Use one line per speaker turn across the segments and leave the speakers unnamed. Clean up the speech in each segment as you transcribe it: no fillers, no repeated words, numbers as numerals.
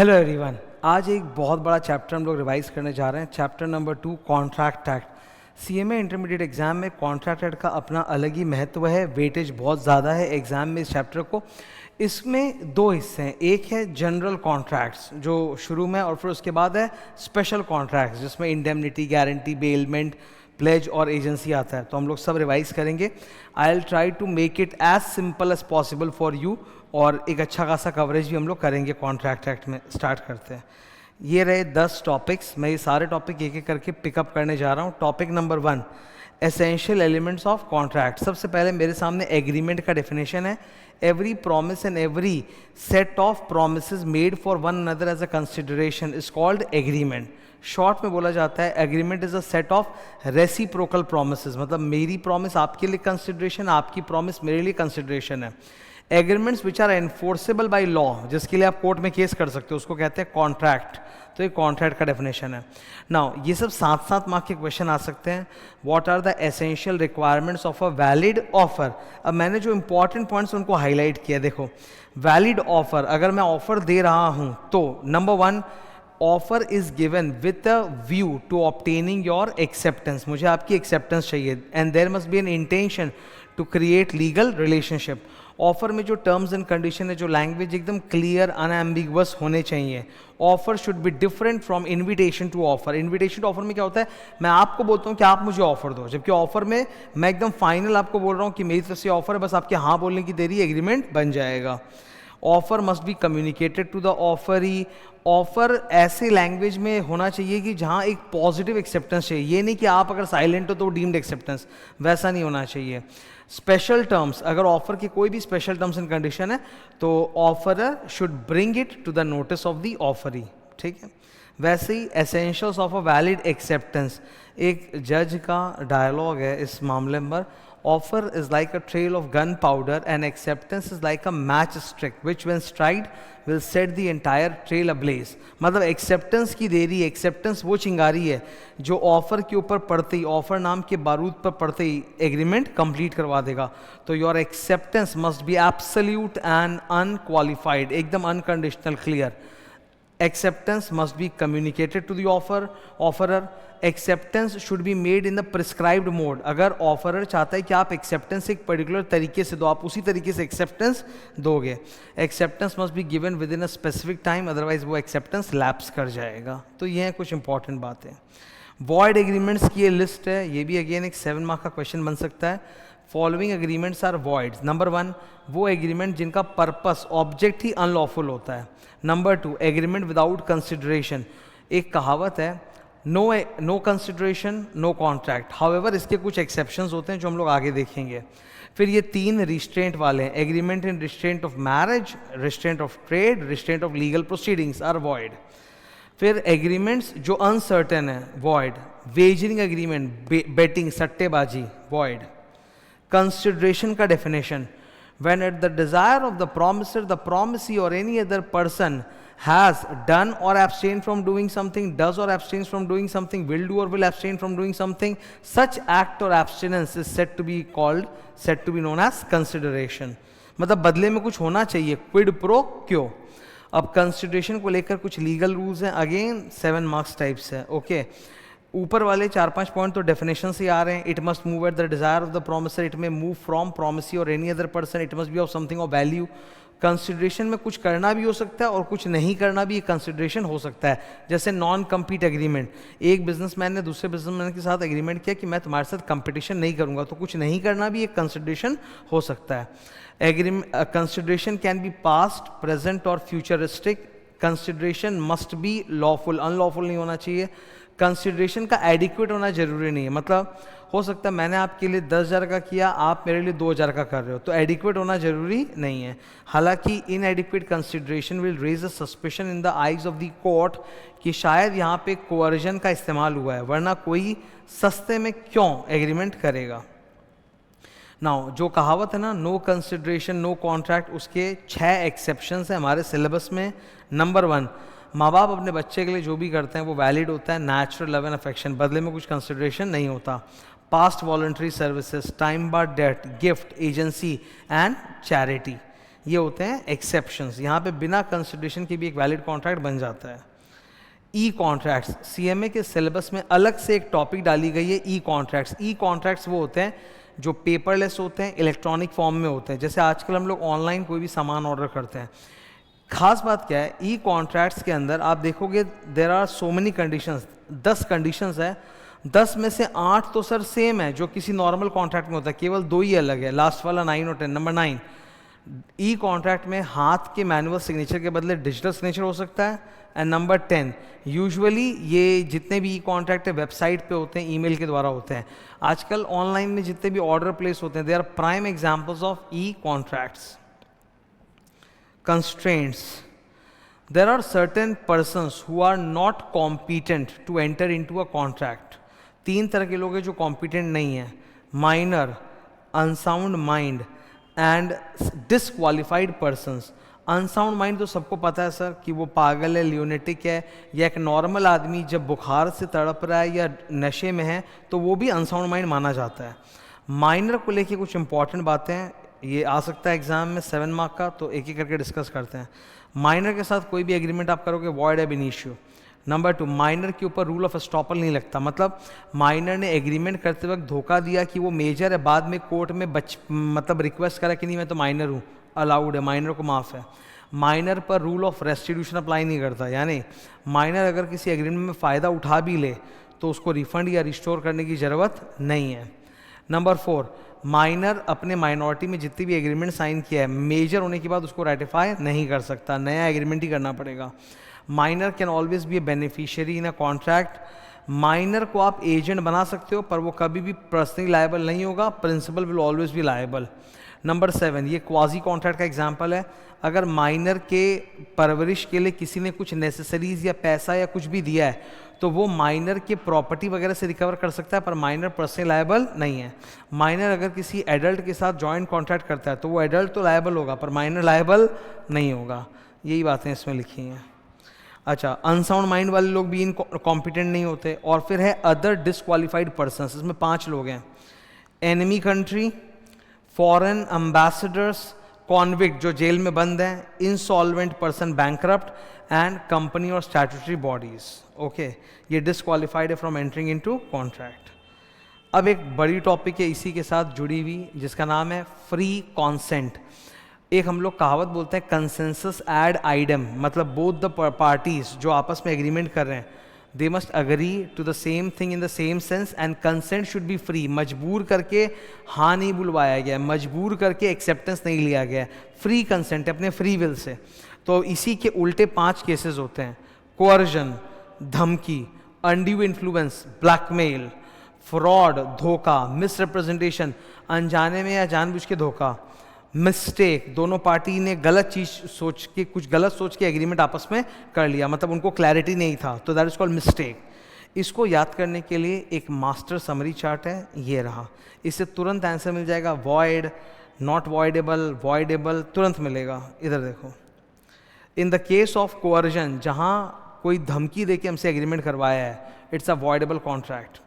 Hello everyone. आज एक बहुत बड़ा चैप्टर हम लोग रिवाइज करने जा रहे हैं, chapter number 2 contract act. CMA intermediate exam में कॉन्ट्रैक्ट एक्ट का अपना अलग ही महत्व है, वेटेज बहुत ज़्यादा है एग्जाम में इस चैप्टर को। इसमें दो हिस्से हैं, एक है जनरल कॉन्ट्रैक्ट्स जो शुरू में, और फिर उसके बाद है स्पेशल कॉन्ट्रैक्ट्स जिसमें इंडेमनिटी, गारंटी, बेलमेंट, प्लेज और एजेंसी आता है। तो हम लोग सब रिवाइज करेंगे। I will try to make it as simple as possible for you, और एक अच्छा खासा कवरेज भी हम लोग करेंगे कॉन्ट्रैक्ट एक्ट में। स्टार्ट करते हैं। ये रहे 10 टॉपिक्स, मैं ये सारे टॉपिक एक एक करके पिकअप करने जा रहा हूँ। Topic number 1, essential elements of contract. सबसे पहले मेरे सामने एग्रीमेंट का डेफिनेशन है। Every promise and every set of promises made for one another as a consideration is called agreement. Short में बोला जाता है agreement is a set of reciprocal promises, मतलब मेरी प्रॉमिस आपके लिए कंसिडरेशन, आपकी प्रॉमिस मेरे लिए कंसिडरेशन है। Agreements which are enforceable by law, जिसके लिए आप कोर्ट में केस कर सकते हो, उसको कहते हैं कॉन्ट्रैक्ट। तो ये कॉन्ट्रैक्ट का डेफिनेशन है। नाउ ये सब 7 मार्क के क्वेश्चन आ सकते हैं। What are the essential requirements of a valid offer. अब मैंने जो इंपॉर्टेंट पॉइंट्स उनको हाईलाइट किया। देखो, वैलिड ऑफर, अगर मैं ऑफर दे रहा हूं तो number 1, offer is given with a view to obtaining your acceptance. मुझे आपकी एक्सेप्टेंस चाहिए, and there must be an intention to create legal relationship. Offer में जो टर्म्स एंड कंडीशन है, जो लैंग्वेज एकदम क्लियर अनएम्बिगुअस होने चाहिए। Offer should be different from invitation to offer. Invitation to offer में क्या होता है, मैं आपको बोलता हूँ कि आप मुझे ऑफर दो, जबकि ऑफर में मैं एकदम फाइनल आपको बोल रहा हूँ कि मेरी तरफ से ऑफर है, बस आपके हाँ बोलने की देरी, एग्रीमेंट बन जाएगा। Offer must be communicated to the offeree. Offer ऐसे लैंग्वेज में होना चाहिए कि जहाँ एक पॉजिटिव एक्सेप्टेंस चाहिए, ये नहीं कि आप अगर साइलेंट हो तो डीम्ड एक्सेप्टेंस, वैसा नहीं होना चाहिए। स्पेशल टर्म्स, अगर ऑफर की कोई भी स्पेशल टर्म्स एंड कंडीशन है तो offeror should bring it to the notice of the offeree. ठीक है। वैसे ही essentials of a valid acceptance, एक जज का डायलॉग है इस मामले पर। Offer is like a trail of gunpowder and acceptance is like a matchstick which when struck will set the entire trail ablaze। मतलब एक्सेप्टेंस की देरी, एक्सेप्टेंस वो चिंगारी है जो ऑफर के ऊपर पड़ते ही, ऑफर नाम के बारूद पर पड़ते ही एग्रीमेंट कंप्लीट करवा देगा। तो your acceptance must be absolute and unqualified, एकदम unconditional, clear. Acceptance must be communicated to the offerer. Acceptance should be made in the prescribed mode। अगर ऑफरर चाहता है कि आप एक्सेप्टेंस एक पर्टिकुलर तरीके से दो, आप उसी तरीके से एक्सेप्टेंस दोगे। Acceptance must be given with in a specific time, otherwise वो एक्सेप्टेंस लैप्स कर जाएगा। तो ये हैं कुछ इंपॉर्टेंट बातें। वॉइड एग्रीमेंट्स की ये लिस्ट है, ये भी अगेन एक 7 मार्क का क्वेश्चन बन सकता है। Following agreements are void. Number 1, वो एग्रीमेंट जिनका पर्पस, ऑब्जेक्ट ही अनलॉफुल होता है। Number 2, agreement without consideration. एक कहावत है, no consideration no contract. However इसके कुछ एक्सेप्शंस होते हैं जो हम लोग आगे देखेंगे। फिर ये 3 रिस्ट्रेंट वाले हैं, agreement in restraint of marriage, restraint of trade, restraint of legal proceedings are void. फिर एग्रीमेंट्स जो अनसर्टेन है, वॉइड। वेजरिंग एग्रीमेंट, बेटिंग, सट्टेबाजी, वॉइड। कंसिडरेशन का definition, when at the desire of the promiser, the promisee or any other person has done or abstained from doing something, does or abstains from doing something, will do or will abstain from doing something, such act or abstinence is said to be known as consideration। मतलब बदले में कुछ होना चाहिए, quid pro quo। अब consideration को लेकर कुछ लीगल रूल्स हैं, अगेन 7 मार्क्स टाइप्स है। ओके, ऊपर वाले 4-5 पॉइंट तो डेफिनेशन से आ रहे हैं। It must move at the desire of the promisor, it में मूव फ्रॉम प्रोमिसी और any other person, it must be of something of value. Consideration में कुछ करना भी हो सकता है और कुछ नहीं करना भी एक कंसिडरेशन हो सकता है। जैसे नॉन कम्पीट एग्रीमेंट, एक बिजनेसमैन ने दूसरे बिजनेसमैन के साथ एग्रीमेंट किया कि मैं तुम्हारे साथ कंपटीशन नहीं करूंगा, तो कुछ नहीं करना भी एक कंसिडरेशन हो सकता है। Consideration can be past, present और futuristic. Consideration must be lawful, unlawful नहीं होना चाहिए। कंसिडरेशन का एडिक्वेट होना जरूरी नहीं है, मतलब हो सकता है मैंने आपके लिए 10,000 का किया, आप मेरे लिए 2,000 का कर रहे हो, तो एडिक्वेट होना जरूरी नहीं है। हालांकि inadequate consideration will raise a suspicion in the eyes of the court कि शायद यहाँ पे कोअर्जन का इस्तेमाल हुआ है, वरना कोई सस्ते में क्यों एग्रीमेंट करेगा। नाउ जो कहावत है ना, नो कंसिडरेशन नो कॉन्ट्रैक्ट, उसके 6 एक्सेप्शंस हैं हमारे सिलेबस में। नंबर 1, माँ बाप अपने बच्चे के लिए जो भी करते हैं वो वैलिड होता है, नेचुरल लव एंड अफेक्शन, बदले में कुछ कंसिडरेशन नहीं होता। Past voluntary services, time bar debt, gift, agency and charity, ये होते हैं एक्सेप्शंस। यहाँ पे बिना कंसिडरेशन के भी एक वैलिड कॉन्ट्रैक्ट बन जाता है। ई कॉन्ट्रैक्ट्स, सीएमए के सिलेबस में अलग से एक टॉपिक डाली गई है ई कॉन्ट्रैक्ट्स। ई कॉन्ट्रैक्ट्स वो होते हैं जो पेपरलेस होते हैं, इलेक्ट्रॉनिक फॉर्म में होते हैं। जैसे आजकल हम लोग ऑनलाइन कोई भी सामान ऑर्डर करते हैं। खास बात क्या है, ई कॉन्ट्रैक्ट्स के अंदर आप देखोगे there are so many conditions, 10 conditions है। 10 में से 8 तो सर सेम है जो किसी नॉर्मल कॉन्ट्रैक्ट में होता है, केवल 2 ही अलग है, लास्ट वाला 9 और 10। नंबर 9, ई कॉन्ट्रैक्ट में हाथ के मैनुअल सिग्नेचर के बदले डिजिटल सिग्नेचर हो सकता है। एंड नंबर 10, यूजुअली ये जितने भी ई कॉन्ट्रैक्ट है वेबसाइट पे होते हैं, ईमेल के द्वारा होते हैं। आजकल ऑनलाइन में जितने भी ऑर्डर प्लेस होते हैं, they are prime examples of e contracts. Constraints. There are certain persons who are not competent to enter into a contract. 3 तरह के लोग हैं जो competent नहीं हैं: minor, unsound mind and disqualified persons. Unsound mind तो सबको पता है सर कि वो पागल है, ल्यूनेटिक है, या एक नॉर्मल आदमी जब बुखार से तड़प रहा है या नशे में है तो वो भी अनसाउंड माइंड माना जाता है। माइनर को लेके कुछ इंपॉर्टेंट बातें हैं, ये आ सकता है एग्जाम में 7 मार्क का, तो एक एक करके डिस्कस करते हैं। माइनर के साथ कोई भी एग्रीमेंट आप करोगे वॉइड एब इनिशियो। नंबर 2, माइनर के ऊपर रूल ऑफ एस्टॉपल नहीं लगता, मतलब माइनर ने एग्रीमेंट करते वक्त धोखा दिया कि वो मेजर है, बाद में कोर्ट में मतलब रिक्वेस्ट करा कि नहीं मैं तो माइनर हूँ, अलाउड है, माइनर को माफ़ है। माइनर पर रूल ऑफ रेस्टिट्यूशन अप्लाई नहीं करता, यानी माइनर अगर किसी एग्रीमेंट में फ़ायदा उठा भी ले तो उसको रिफंड या रिस्टोर करने की ज़रूरत नहीं है। नंबर 4, माइनर अपने माइनॉरिटी में जितनी भी एग्रीमेंट साइन किया है मेजर होने के बाद उसको रेटिफाई नहीं कर सकता, नया एग्रीमेंट ही करना पड़ेगा। Minor can always be A beneficiary in a contract. Minor को आप एजेंट बना सकते हो पर वो कभी भी पर्सनली लायबल नहीं होगा, principal will always be liable. Number 7, ये क्वाजी कॉन्ट्रैक्ट का एग्जाम्पल है। अगर माइनर के परवरिश के लिए किसी ने कुछ नेसेसरीज या पैसा या कुछ भी दिया है तो वो माइनर के प्रॉपर्टी वगैरह से रिकवर कर सकता है, पर माइनर पर्सनली लायबल नहीं है। माइनर अगर किसी एडल्ट के साथ जॉइंट कॉन्ट्रैक्ट करता है तो वो एडल्ट तो लायबल होगा पर माइनर लायबल नहीं होगा। यही बातें इसमें लिखी हैं। अच्छा, अनसाउंड माइंड वाले लोग भी इन कॉम्पिटेंट नहीं होते। और फिर है अदर डिसक्वालिफाइड पर्सनस, इसमें 5 लोग हैं: enemy country, foreign ambassadors, convict जो जेल में बंद हैं, insolvent person bankrupt, and company और स्टैट्यूटरी बॉडीज। ओके, ये डिसक्वालिफाइड है फ्रॉम एंटरिंग इनटू कॉन्ट्रैक्ट। अब एक बड़ी टॉपिक है इसी के साथ जुड़ी हुई जिसका नाम है फ्री कॉन्सेंट। एक हम लोग कहावत बोलते हैं कंसेंसस एड आइडम, मतलब बोथ द पार्टीज जो आपस में एग्रीमेंट कर रहे हैं they must agree to the same thing in the same sense and consent should be free. मजबूर करके हाँ नहीं बुलवाया गया, मजबूर करके एक्सेप्टेंस नहीं लिया गया, फ्री कंसेंट है अपने फ्री विल से। तो इसी के उल्टे 5 केसेस होते हैं: कोअर्जन, धमकी, अनड्यू इन्फ्लुएंस, ब्लैकमेल, फ्रॉड, धोखा, मिसरिप्रेजेंटेशन, अनजाने में या जानबूझ के धोखा, मिस्टेक, दोनों पार्टी ने गलत चीज़ सोच के, कुछ गलत सोच के एग्रीमेंट आपस में कर लिया, मतलब उनको क्लैरिटी नहीं था, तो दैट इज कॉल्ड मिस्टेक। इसको याद करने के लिए एक मास्टर समरी चार्ट है, ये रहा, इससे तुरंत आंसर मिल जाएगा। वॉइड, नॉट वॉइडेबल, वॉइडेबल, तुरंत मिलेगा। इधर देखो, in the case of coercion, जहाँ कोई धमकी देके हमसे एग्रीमेंट करवाया है, it's a voidable contract.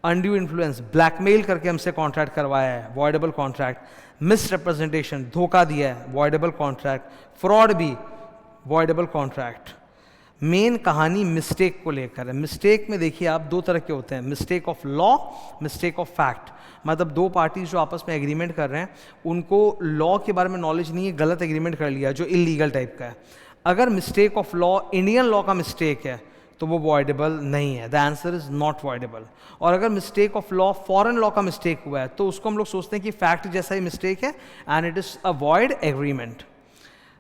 Undue influence, blackmail करके हमसे कॉन्ट्रैक्ट करवाया है, वॉइडेबल कॉन्ट्रैक्ट। मिसरिप्रेजेंटेशन, धोखा दिया है, वॉइडेबल कॉन्ट्रैक्ट। फ्रॉड भी वॉइडेबल कॉन्ट्रैक्ट। मेन कहानी मिस्टेक को लेकर है। मिस्टेक में देखिए आप 2 तरह के होते हैं: mistake of law, mistake of fact. मतलब 2 पार्टीज जो आपस में एग्रीमेंट कर रहे हैं उनको लॉ के बारे में नॉलेज नहीं है, गलत एग्रीमेंट कर लिया जो इलीगल टाइप का है। अगर mistake of law Indian law का मिस्टेक है तो वो वॉइडेबल नहीं है, the answer is not voidable. और अगर mistake of law foreign law का मिस्टेक हुआ है तो उसको हम लोग सोचते हैं कि फैक्ट जैसा ही मिस्टेक है and it is a void agreement.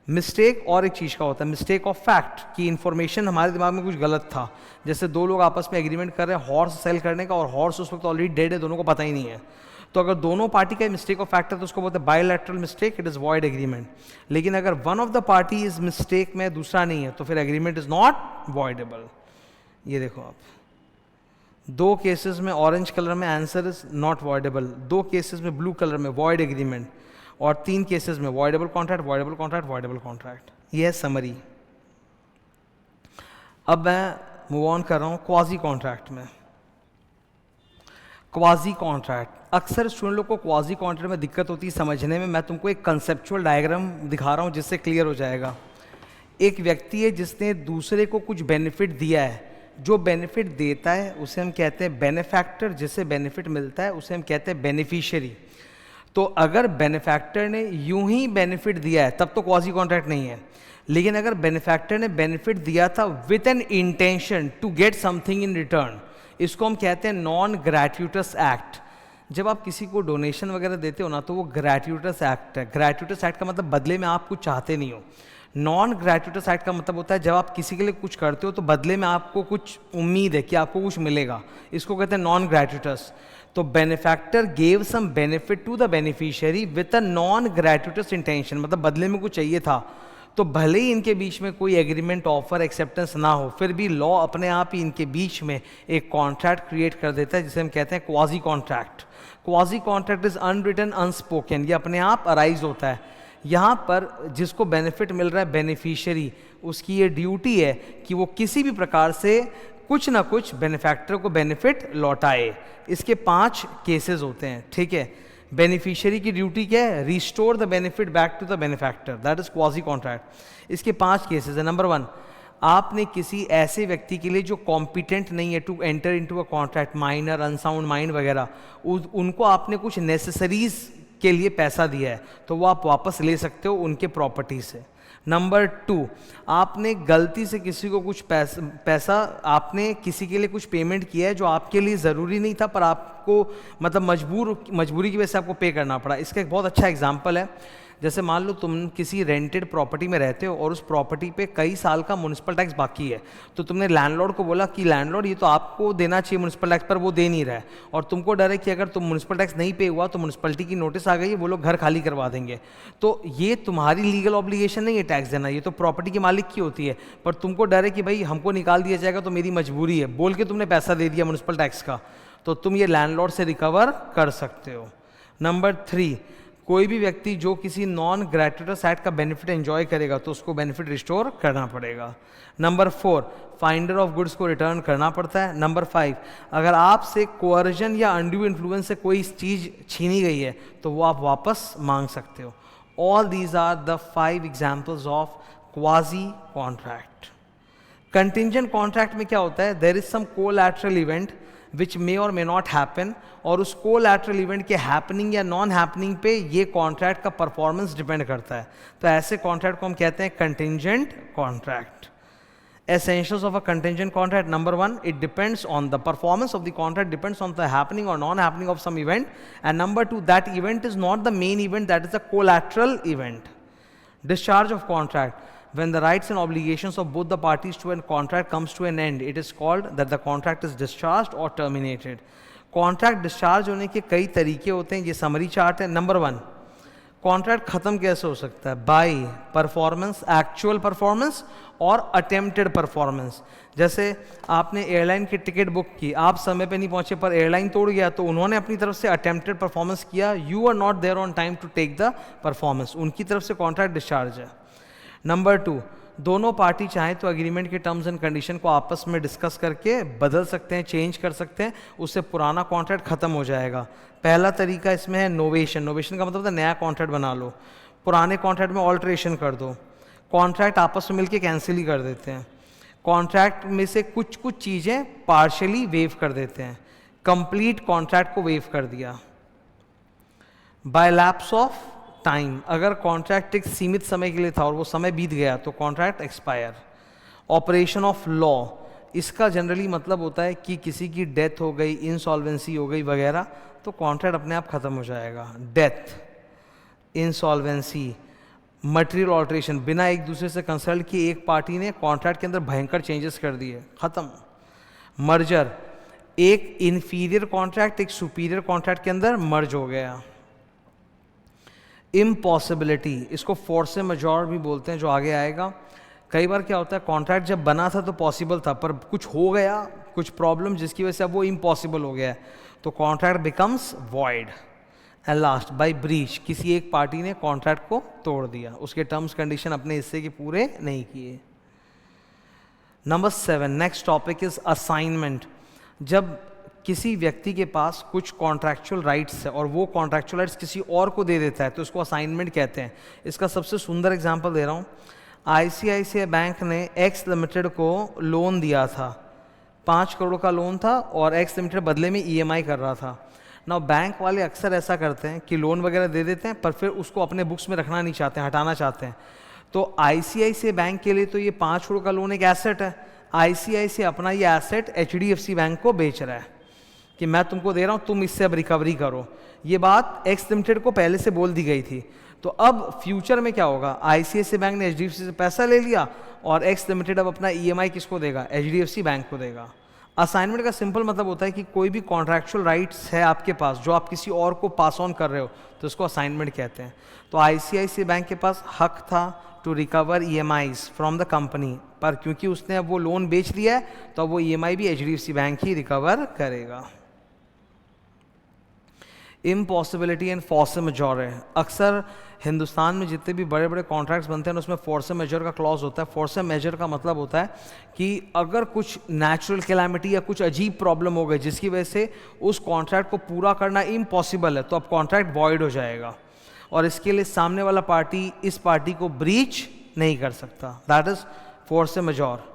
Mistake और एक चीज़ का होता है मिस्टेक ऑफ फैक्ट, कि इन्फॉर्मेशन हमारे दिमाग में कुछ गलत था। जैसे 2 लोग आपस में एग्रीमेंट कर रहे हैं हॉर्स सेल करने का और हॉर्स उस वक्त ऑलरेडी डेड है, दोनों को पता ही नहीं है। तो अगर दोनों पार्टी का मिस्टेक ऑफ फैक्ट है तो उसको बोलते हैं bilateral mistake, it is void agreement. लेकिन अगर one of the party is mistake में दूसरा नहीं है तो फिर एग्रीमेंट इज नॉट वॉइडेबल। ये देखो आप, 2 केसेस में ऑरेंज कलर में answer is not voidable, 2 cases में ब्लू कलर में वॉइड एग्रीमेंट, और 3 केसेस में voidable contract, voidable contract, voidable contract. ये है समरी। अब मैं मूव ऑन कर रहा हूँ क्वाजी कॉन्ट्रैक्ट में। क्वाजी कॉन्ट्रैक्ट, अक्सर स्टूडेंट लोग को क्वाजी कॉन्ट्रैक्ट में दिक्कत होती है समझने में। मैं तुमको एक कंसेप्चुअल डायग्राम दिखा रहा हूँ जिससे क्लियर हो जाएगा। एक व्यक्ति है जिसने दूसरे को कुछ बेनिफिट दिया है, जो बेनिफिट देता है उसे हम कहते हैं बेनिफैक्टर, जिससे बेनिफिट मिलता है उसे हम कहते हैं बेनिफिशियरी। तो अगर बेनिफैक्टर ने यूं ही बेनिफिट दिया है तब तो क्वाजी कॉन्ट्रैक्ट नहीं है, लेकिन अगर बेनिफैक्टर ने बेनिफिट दिया था with an intention to get something in return, इसको हम कहते हैं नॉन ग्रैट्यूटस एक्ट। जब आप किसी को डोनेशन वगैरह देते हो ना तो वो ग्रैट्यूटस एक्ट है। ग्रैट्यूटस एक्ट का मतलब बदले में आप कुछ चाहते नहीं हो। नॉन ग्रैट्यूटस एक्ट का मतलब होता है जब आप किसी के लिए कुछ करते हो तो बदले में आपको कुछ उम्मीद है कि आपको कुछ मिलेगा, इसको कहते हैं नॉन ग्रैट्यूटस। तो benefactor gave some benefit to the beneficiary with a non gratuitous intention, मतलब बदले में कुछ चाहिए था। तो भले ही इनके बीच में कोई एग्रीमेंट, ऑफर, एक्सेप्टेंस ना हो, फिर भी लॉ अपने आप ही इनके बीच में एक कॉन्ट्रैक्ट क्रिएट कर देता है जिसे हम कहते हैं quasi contract. Quasi contract is unwritten unspoken, ये अपने आप अराइज होता है। यहाँ पर जिसको बेनिफिट मिल रहा है बेनिफिशियरी, उसकी ये ड्यूटी है कि वो किसी भी प्रकार से कुछ ना कुछ बेनिफैक्टर को बेनिफिट लौटाए। इसके 5 केसेस होते हैं, ठीक है। बेनिफिशियरी की ड्यूटी क्या है? Restore the benefit back to the benefactor, that is quasi contract. इसके 5 केसेस है। नंबर 1, आपने किसी ऐसे व्यक्ति के लिए जो कॉम्पिटेंट नहीं है to enter into a contract, minor, unsound mind वगैरह, उनको आपने कुछ नेसेसरीज के लिए पैसा दिया है तो वो आप वापस ले सकते हो उनके प्रॉपर्टी से। नंबर 2, आपने गलती से किसी को कुछ पैसा आपने किसी के लिए कुछ पेमेंट किया है जो आपके लिए ज़रूरी नहीं था पर आपको मतलब मजबूरी की वजह से आपको पे करना पड़ा। इसका एक बहुत अच्छा एग्जांपल है, जैसे मान लो तुम किसी रेंटेड प्रॉपर्टी में रहते हो और उस प्रॉपर्टी पे कई साल का म्युनिसिपल टैक्स बाकी है, तो तुमने लैंडलॉर्ड को बोला कि लैंडलॉर्ड ये तो आपको देना चाहिए म्युनिसिपल टैक्स, पर वो दे नहीं रहा है और तुमको डर है कि अगर तुम म्युनिसिपल टैक्स नहीं पे हुआ तो म्युनिसिपलिटी की नोटिस आ गई है, वो लोग घर खाली करवा देंगे। तो ये तुम्हारी लीगल ऑब्लिगेशन नहीं है टैक्स देना, ये तो प्रॉपर्टी के मालिक की होती है, पर तुमको डर है कि भाई हमको निकाल दिया जाएगा तो मेरी मजबूरी है, बोल के तुमने पैसा दे दिया म्युनिसिपल टैक्स का, तो तुम ये लैंडलॉर्ड से रिकवर कर सकते हो। नंबर 3, कोई भी व्यक्ति जो किसी नॉन ग्रैट्यूटस एक्ट का बेनिफिट एंजॉय करेगा तो उसको बेनिफिट रिस्टोर करना पड़ेगा। नंबर 4, फाइंडर ऑफ गुड्स को रिटर्न करना पड़ता है। नंबर 5, अगर आपसे कोअर्जन या अनड्यू इन्फ्लुएंस से कोई चीज़ छीनी गई है तो वो आप वापस मांग सकते हो। All these are the 5 examples of quasi contract. Contingent contract में क्या होता है? There is some collateral event which may or may not happen, और उस कोलैटरल इवेंट के हैपनिंग या नॉन हैपनिंग पे ये कॉन्ट्रैक्ट का परफॉर्मेंस डिपेंड करता है। तो ऐसे कॉन्ट्रैक्ट को हम कहते हैं contingent contract. Essentials of a contingent contract: number 1, it depends on the performance of the contract, depends on the happening or non-happening of some event, and number 2, that event is not the main event, that is a collateral event. Discharge of contract: when the rights and obligations of both the parties to a contract comes to an end, it is called that the contract is discharged or terminated. Contract discharge होने के कई तरीके होते हैं, ये summary chart है। Number 1, contract खत्म कैसे हो सकता है? बाय परफॉर्मेंस, एक्चुअल परफॉर्मेंस और अटेम्प्टेड परफॉर्मेंस। जैसे आपने एयरलाइन की टिकट बुक की, आप समय पे नहीं पहुंचे पर एयरलाइन तोड़ गया, तो उन्होंने अपनी तरफ से अटेम्प्टेड परफॉर्मेंस किया, you are not there on time to take the performance, उनकी तरफ से कॉन्ट्रैक्ट डिस्चार्ज है। नंबर 2, दोनों पार्टी चाहें तो एग्रीमेंट के टर्म्स एंड कंडीशन को आपस में डिस्कस करके बदल सकते हैं, चेंज कर सकते हैं, उससे पुराना कॉन्ट्रैक्ट खत्म हो जाएगा। पहला तरीका इसमें है नोवेशन। नोवेशन का मतलब है नया कॉन्ट्रैक्ट बना लो, पुराने कॉन्ट्रैक्ट में ऑल्ट्रेशन कर दो, कॉन्ट्रैक्ट आपस में मिलके कैंसिल ही कर देते हैं, कॉन्ट्रैक्ट में से कुछ चीज़ें पार्शियली वेव कर देते हैं, कंप्लीट कॉन्ट्रैक्ट को वेव कर दिया। बाय लैप्स ऑफ टाइम, अगर कॉन्ट्रैक्ट एक सीमित समय के लिए था और वो समय बीत गया तो contract expire. Operation of law, इसका जनरली मतलब होता है कि किसी की डेथ हो गई, इंसॉल्वेंसी हो गई वगैरह, तो कॉन्ट्रैक्ट अपने आप खत्म हो जाएगा। डेथ, इंसॉल्वेंसी, मटेरियल ऑल्ट्रेशन, बिना एक दूसरे से कंसल्ट किए एक पार्टी ने कॉन्ट्रैक्ट के अंदर भयंकर चेंजेस कर दिए, खत्म। मर्जर, एक इन्फीरियर कॉन्ट्रैक्ट एक सुपीरियर कॉन्ट्रैक्ट के अंदर मर्ज हो गया। इम्पॉसिबिलिटी, इसको फोर्स मजॉर भी बोलते हैं, जो आगे आएगा। कई बार क्या होता है, कॉन्ट्रैक्ट जब बना था तो पॉसिबल था, पर कुछ हो गया, कुछ प्रॉब्लम जिसकी वजह से अब वो इम्पॉसिबल हो गया है, तो contract becomes void. And last, by breach, किसी एक पार्टी ने कॉन्ट्रैक्ट को तोड़ दिया, उसके टर्म्स कंडीशन अपने हिस्से के पूरे नहीं किए। Number 7, next topic is assignment. जब किसी व्यक्ति के पास कुछ कॉन्ट्रैक्चुअल राइट्स है और वो कॉन्ट्रैक्चुअल राइट्स किसी और को दे देता है तो उसको असाइनमेंट कहते हैं। इसका सबसे सुंदर एग्जांपल दे रहा हूँ। आईसीआईसीआई बैंक ने एक्स लिमिटेड को लोन दिया था, 5 करोड़ का लोन था और एक्स लिमिटेड बदले में ईएमआई कर रहा था ना। बैंक वाले अक्सर ऐसा करते हैं कि लोन वगैरह दे देते हैं पर फिर उसको अपने बुक्स में रखना नहीं चाहते हैं, हटाना चाहते हैं। तो आईसीआईसीआई बैंक के लिए तो ये 5 करोड़ का लोन एक एसेट है। आईसीआईसीआई अपना ये एसेट एचडीएफसी बैंक को बेच रहा है कि मैं तुमको दे रहा हूँ, तुम इससे अब रिकवरी करो। ये बात एक्स लिमिटेड को पहले से बोल दी गई थी। तो अब फ्यूचर में क्या होगा, आईसीआईसीआई बैंक ने एचडीएफसी से पैसा ले लिया और एक्स लिमिटेड अब अपना ईएमआई किसको देगा, एचडीएफसी बैंक को देगा। असाइनमेंट का सिंपल मतलब होता है कि कोई भी कॉन्ट्रैक्चुअल राइट्स है आपके पास जो आप किसी और को पास ऑन कर रहे हो तो उसको असाइनमेंट कहते हैं। तो आईसीआईसीआई बैंक के पास हक था to recover EMIs from the company, पर क्योंकि उसने अब वो लोन बेच लिया है तो अब वो ईएमआई भी एचडीएफसी बैंक ही रिकवर करेगा। इम्पॉसिबिलिटी एंड फोर्स मेजॉर है। अक्सर हिंदुस्तान में जितने भी बड़े बड़े कॉन्ट्रैक्ट्स बनते हैं उसमें फोर्स मेजर का क्लॉज होता है। फोर्स मेजर का मतलब होता है कि अगर कुछ नेचुरल कैलामिटी या कुछ अजीब प्रॉब्लम हो गई जिसकी वजह से उस कॉन्ट्रैक्ट को पूरा करना इम्पॉसिबल है तो अब कॉन्ट्रैक्ट वॉइड हो जाएगा और इसके लिए सामने वाला पार्टी इस पार्टी को ब्रीच नहीं कर सकता। That is force majeure.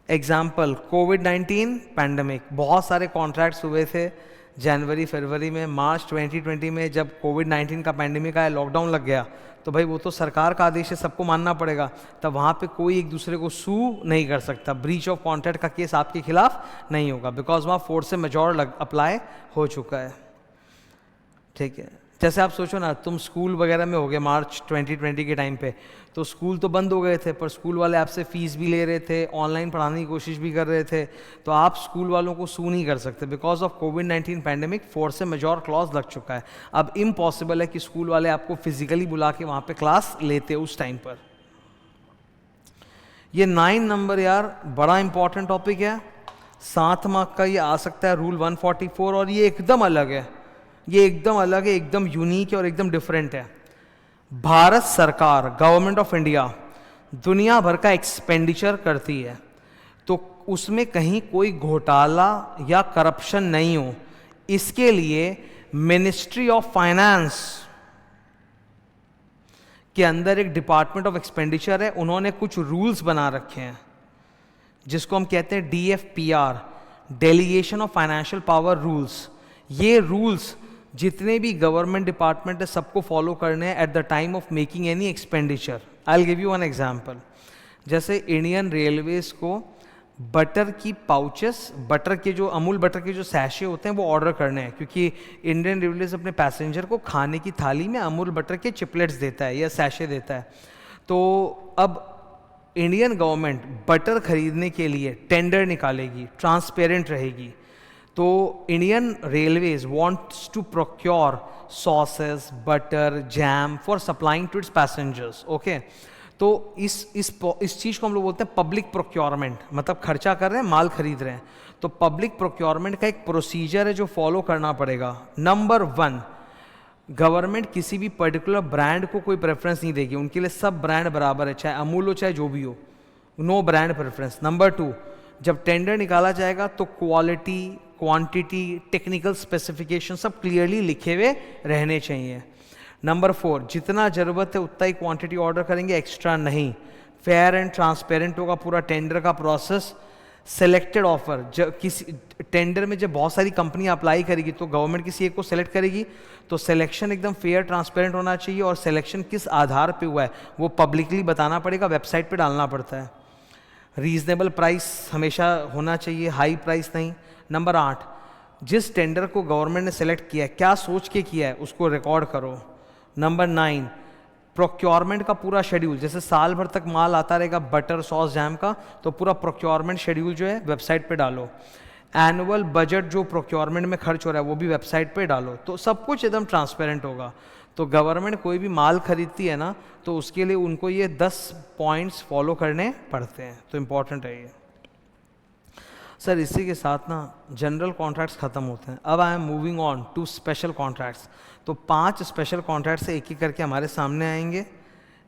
Example, covid pandemic, बहुत सारे कॉन्ट्रैक्ट्स हुए थे जनवरी फरवरी में। मार्च 2020 में जब कोविड-19 का पैंडेमिक आया, लॉकडाउन लग गया, तो भाई वो तो सरकार का आदेश है, सबको मानना पड़ेगा। तब वहाँ पे कोई एक दूसरे को सू नहीं कर सकता, ब्रीच ऑफ कॉन्ट्रैक्ट का केस आपके खिलाफ नहीं होगा बिकॉज वहाँ फोर्स मेजॉर अप्लाई हो चुका है। ठीक है, जैसे आप सोचो ना, तुम स्कूल वगैरह में हो गए मार्च 2020 के टाइम पे, तो स्कूल तो बंद हो गए थे पर स्कूल वाले आपसे फीस भी ले रहे थे, ऑनलाइन पढ़ाने की कोशिश भी कर रहे थे, तो आप स्कूल वालों को सू नहीं कर सकते because of covid pandemic. Force majeure clause लग चुका है। अब इम्पॉसिबल है कि स्कूल वाले आपको फिजिकली बुला के वहाँ पे क्लास लेते उस टाइम पर। ये 9 नंबर यार बड़ा इंपॉर्टेंट टॉपिक है, 7 मार्क का ये आ सकता है, रूल 144, और ये एकदम अलग है, ये एकदम अलग है, एकदम यूनिक है और एकदम डिफरेंट है। भारत सरकार, गवर्नमेंट ऑफ इंडिया, दुनिया भर का एक्सपेंडिचर करती है तो उसमें कहीं कोई घोटाला या करप्शन नहीं हो, इसके लिए मिनिस्ट्री ऑफ फाइनेंस के अंदर एक डिपार्टमेंट ऑफ एक्सपेंडिचर है, उन्होंने कुछ रूल्स बना रखे हैं जिसको हम कहते हैं DFPR, delegation of financial power rules. ये रूल्स जितने भी गवर्नमेंट डिपार्टमेंट है सबको फॉलो करने हैं at the time of making any expenditure. I will give you one example. जैसे इंडियन रेलवेज को बटर की पाउचेस, बटर के जो अमूल बटर के जो सैशे होते हैं वो ऑर्डर करने हैं, क्योंकि इंडियन रेलवेज अपने पैसेंजर को खाने की थाली में अमूल बटर के चिपलेट्स देता है या सैशे देता है। तो अब इंडियन गवर्नमेंट बटर खरीदने के लिए टेंडर निकालेगी, ट्रांसपेरेंट रहेगी। तो Indian Railways wants to procure sauces, butter, jam for supplying to its passengers. Okay, तो इस चीज़ को हम लोग बोलते हैं पब्लिक प्रोक्योरमेंट, मतलब खर्चा कर रहे हैं, माल खरीद रहे हैं। तो पब्लिक प्रोक्योरमेंट का एक प्रोसीजर है जो फॉलो करना पड़ेगा। नंबर 1, गवर्नमेंट किसी भी पर्टिकुलर ब्रांड को कोई प्रेफरेंस नहीं देगी, उनके लिए सब ब्रांड बराबर है, चाहे अमूल हो चाहे जो भी हो, नो ब्रांड प्रेफरेंस। नंबर 2, जब टेंडर निकाला जाएगा तो क्वालिटी, क्वांटिटी, टेक्निकल स्पेसिफिकेशन सब क्लियरली लिखे हुए रहने चाहिए। नंबर 4, जितना ज़रूरत है उतना ही क्वांटिटी ऑर्डर करेंगे, एक्स्ट्रा नहीं। फेयर एंड ट्रांसपेरेंट होगा पूरा टेंडर का प्रोसेस। सेलेक्टेड ऑफर, जब किसी टेंडर में जब बहुत सारी कंपनियां अप्लाई करेगी तो गवर्नमेंट किसी एक को सेलेक्ट करेगी, तो सिलेक्शन एकदम फेयर ट्रांसपेरेंट होना चाहिए और सिलेक्शन किस आधार पे हुआ है वो पब्लिकली बताना पड़ेगा, वेबसाइट पे डालना पड़ता है। रीजनेबल प्राइस हमेशा होना चाहिए, हाई प्राइस नहीं। नंबर 8, जिस टेंडर को गवर्नमेंट ने सेलेक्ट किया है क्या सोच के किया है उसको रिकॉर्ड करो। नंबर 9, प्रोक्योरमेंट का पूरा शेड्यूल, जैसे साल भर तक माल आता रहेगा बटर, सॉस, जैम का, तो पूरा प्रोक्योरमेंट शेड्यूल जो है वेबसाइट पे डालो। एनुअल बजट जो प्रोक्योरमेंट में खर्च हो रहा है वो भी वेबसाइट पे डालो, तो सब कुछ एकदम ट्रांसपेरेंट होगा। तो गवर्नमेंट कोई भी माल खरीदती है ना तो उसके लिए उनको ये 10 पॉइंट्स फॉलो करने पड़ते हैं, तो इम्पॉर्टेंट है ये। सर इसी के साथ ना जनरल कॉन्ट्रैक्ट्स ख़त्म होते हैं, अब I am moving on to special contracts. तो 5 स्पेशल कॉन्ट्रैक्ट से एक एक करके हमारे सामने आएंगे।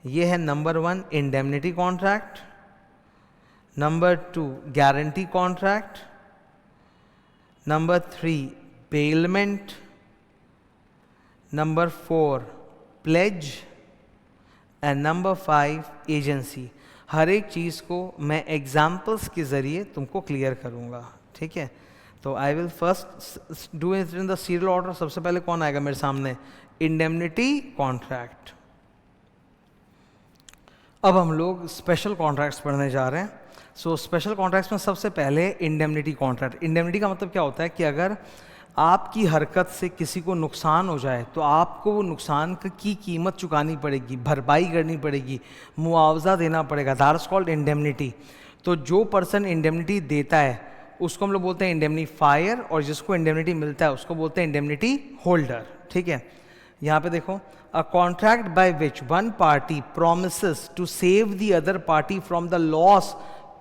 ये है number 1 indemnity contract, number 2 guarantee contract, number 3 bailment, number 4 pledge and number 5 agency. हर एक चीज़ को मैं एग्जाम्पल्स के ज़रिए तुमको क्लियर करूँगा, ठीक है। तो I will first do it in the serial order. सबसे पहले कौन आएगा मेरे सामने? Indemnity contract. अब हम लोग स्पेशल कॉन्ट्रैक्ट्स पढ़ने जा रहे हैं। सो स्पेशल कॉन्ट्रैक्ट्स में सबसे पहले इंडेमनिटी कॉन्ट्रैक्ट। इंडेमनिटी का मतलब क्या होता है कि अगर आपकी हरकत से किसी को नुकसान हो जाए तो आपको वो नुकसान की कीमत चुकानी पड़ेगी, भरपाई करनी पड़ेगी, मुआवजा देना पड़ेगा। That's called indemnity. तो जो पर्सन इंडेमनिटी देता है उसको हम लोग बोलते हैं इंडेमनीफायर, और जिसको इंडेमनिटी मिलता है उसको बोलते हैं इंडेमनिटी होल्डर, ठीक है। यहाँ पे देखो, a contract by which one party promises to save the other party from the loss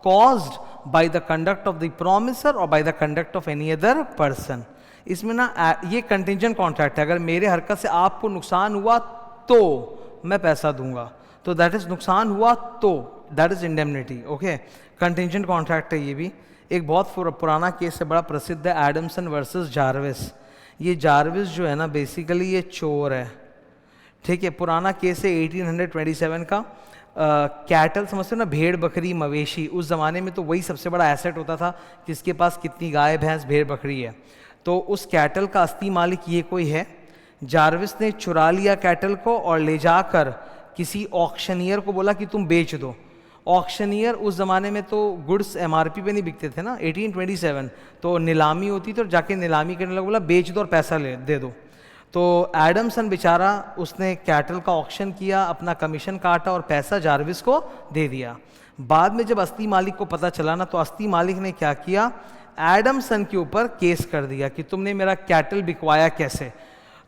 caused by the conduct of the promisor or by the conduct of any other person. इसमें ना ये contingent contract है। अगर मेरे हरकत से आपको नुकसान हुआ तो मैं पैसा दूंगा, तो दैट इज नुकसान हुआ तो that is indemnity, okay. Contingent contract है ये भी। एक बहुत पुराना केस है, बड़ा प्रसिद्ध है, एडमसन वर्सेस जार्विस। ये जार्विस जो है ना बेसिकली ये चोर है, ठीक है। पुराना केस है 1827 का। कैटल समझते हो ना, भेड़ बकरी मवेशी। उस ज़माने में तो वही सबसे बड़ा एसेट होता था, किसके पास कितनी गाय भैंस भेड़ बकरी है। तो उस कैटल का असली मालिक ये कोई है। जार्विस ने चुरा लिया कैटल को और ले जाकर किसी ऑक्शनियर को बोला कि तुम बेच दो। ऑक्शनियर उस ज़माने में तो गुड्स एमआरपी पे नहीं बिकते थे ना, 1827, तो नीलामी होती थी और जाके नीलामी करने लगा, बोला बेच दो और पैसा दे दो। तो एडमसन बेचारा उसने कैटल का ऑक्शन किया, अपना कमीशन काटा और पैसा जार्विस को दे दिया। बाद में जब असली मालिक को पता चला ना, तो असली मालिक ने क्या किया, एडमसन के ऊपर केस कर दिया कि तुमने मेरा कैटल बिकवाया कैसे।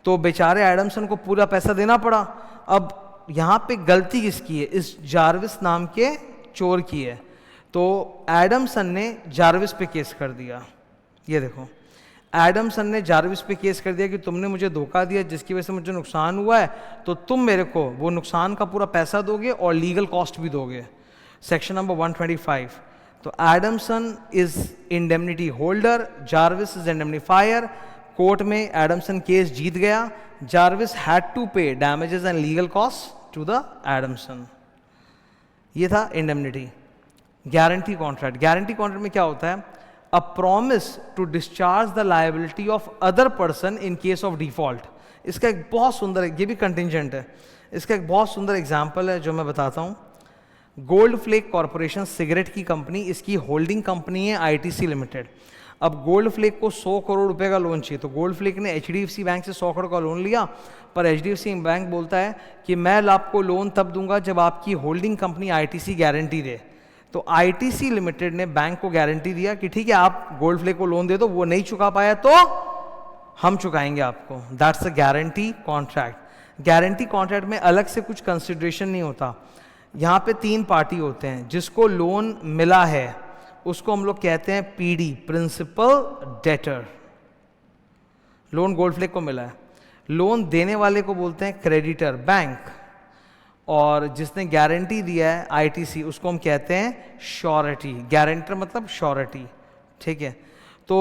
तो बेचारे एडमसन को पूरा पैसा देना पड़ा। अब यहाँ पे गलती किसकी है? इस जार्विस नाम के चोर की है। तो एडमसन ने जार्विस पे केस कर दिया। ये देखो, एडमसन ने जार्विस पे केस कर दिया कि तुमने मुझे धोखा दिया जिसकी वजह से मुझे नुकसान हुआ है, तो तुम मेरे को वो नुकसान का पूरा पैसा दोगे और लीगल कॉस्ट भी दोगे। Section number 125। तो Adamson is indemnity holder, Jarvis is indemnifier. Court में एडमसन केस जीत गया। Jarvis had to pay damages and legal cost to the Adamson. ये था indemnity. Guarantee contract. Guarantee contract में क्या होता है? A promise to discharge the liability of other person in case of default. इसका एक बहुत सुंदर, ये भी कंटिंजेंट है, इसका एक बहुत सुंदर एग्जाम्पल है जो मैं बताता हूँ। गोल्ड फ्लेक कॉरपोरेशन सिगरेट की कंपनी, इसकी होल्डिंग कंपनी है आईटीसी लिमिटेड। अब गोल्ड फ्लेक को 100 करोड़ रुपए का लोन चाहिए, तो गोल्ड फ्लेक ने एचडीएफसी बैंक से 100 करोड़ का लोन लिया, पर एचडीएफसी बैंक बोलता है कि मैं आपको लोन तब दूंगा जब आपकी होल्डिंग कंपनी आईटीसी गारंटी दे। तो आईटीसी लिमिटेड ने बैंक को गारंटी दिया कि ठीक है आप गोल्ड फ्लेक को लोन दे दो, वो नहीं चुका पाया तो हम चुकाएंगे आपको। That's a guarantee contract. Guarantee contract में अलग से कुछ कंसिडरेशन नहीं होता। यहाँ पे 3 पार्टी होते हैं। जिसको लोन मिला है उसको हम लोग कहते हैं PD, principal debtor. Loan Gold Flake को मिला है। लोन देने वाले को बोलते हैं क्रेडिटर, बैंक, और जिसने गारंटी दिया है आईटीसी उसको हम कहते हैं श्योरिटी। गारंटर मतलब श्योरिटी, ठीक है। तो